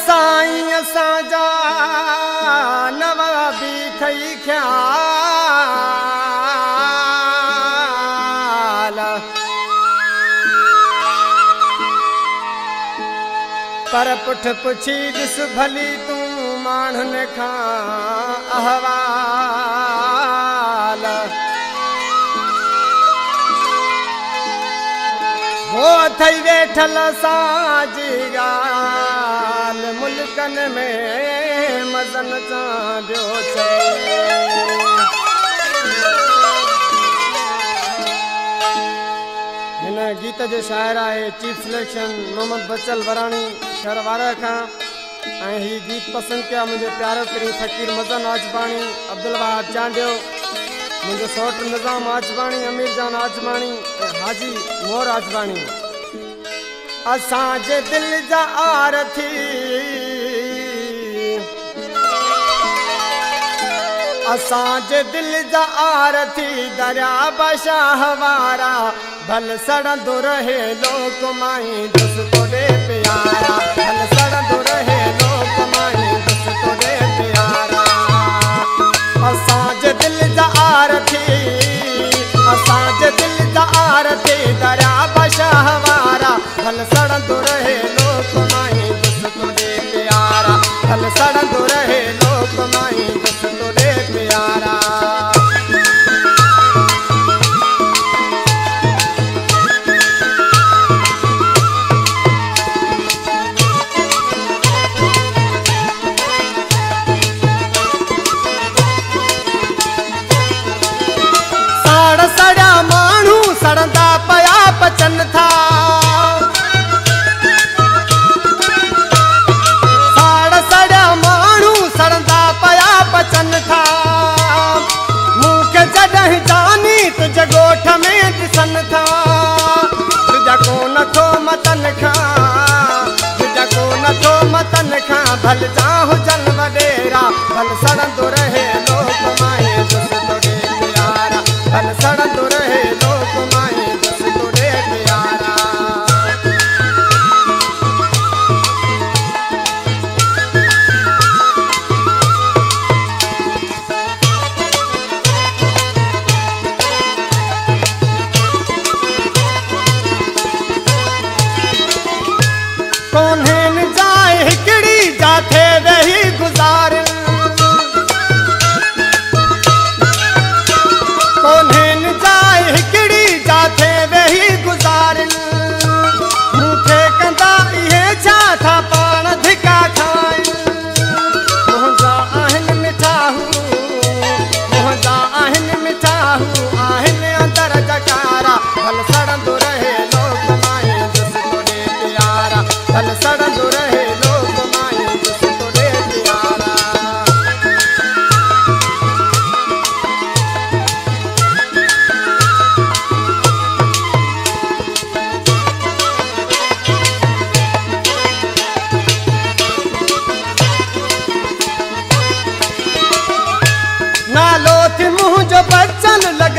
साईं असांजा नवाबी ठही ख्याल पर पुठ पुछी ॾिस भली तूं माण्हुनि खां अहवाल हो अथई वेठल असांजी ॻाल्हि मुल्कनि में मज़न सां ॿियो चए हिन गीत जो शाइर आहे चीफ सिलेक्शन मोहम्मद बचल वराणी शहर वारा खां ऐं हीउ गीत पसंदि कया मुंहिंजे प्यारो करी फ़कीर मदन आजमाणी अब्दुल वहाब चांडियो मुझे सौट निज़ाम आजमाणी अमीर जान आजमाणी हाजी मोर आजमाणी असांजे दिल जा आरती असांजे दिल जा आरती दरिया बशाह वारा भल सड़ंदो रहे लोक माई दुस तोड़े प्यारा भल सड़ंदो रहे लोक माई दुस तोड़े प्यारा असांजे दिल जा आरती असांजे दिल जा आरती दरिया बशाह वारा भल सड़ंदो रहे लोक माई दुस तोड़े प्यारा भल सड़ंदो रहे लोक माई दुस तोड़े प्यारा सड़ंदा पया पचन था साड़ सड़ा माण्हू सड़ंदा पया पचन था मूंखे जॾहिं जानी तुझे ॻोठ में ॾिसन था तुझा को नथो मतन खां तुझा को नथो मतन खां भल जा हुजन वॾेरा भल सड़ंदो रहे लोक माए दुस तोड़े प्यारा भल सड़ंदो रहे लोक माए दुस तोड़े प्यारा कोन्हनि जाए हिकिड़ी जाथे वेही गुज़ारिन कोन्हनि जाए हिकिड़ी जाथे वेही गुज़ारिन मूंखे कंदा इहे छा था पाण धिका खाइनि मुंहिंजा आहिनि मिठाहू आहिनि अंदर जकारा भल सड़ंदो रहे लोक माए दुस तोड़े प्यारा भल सड़ंदो रहे लोक माए दुस तोड़े प्यारा नालो थी मुंहिंजो बचल लॻ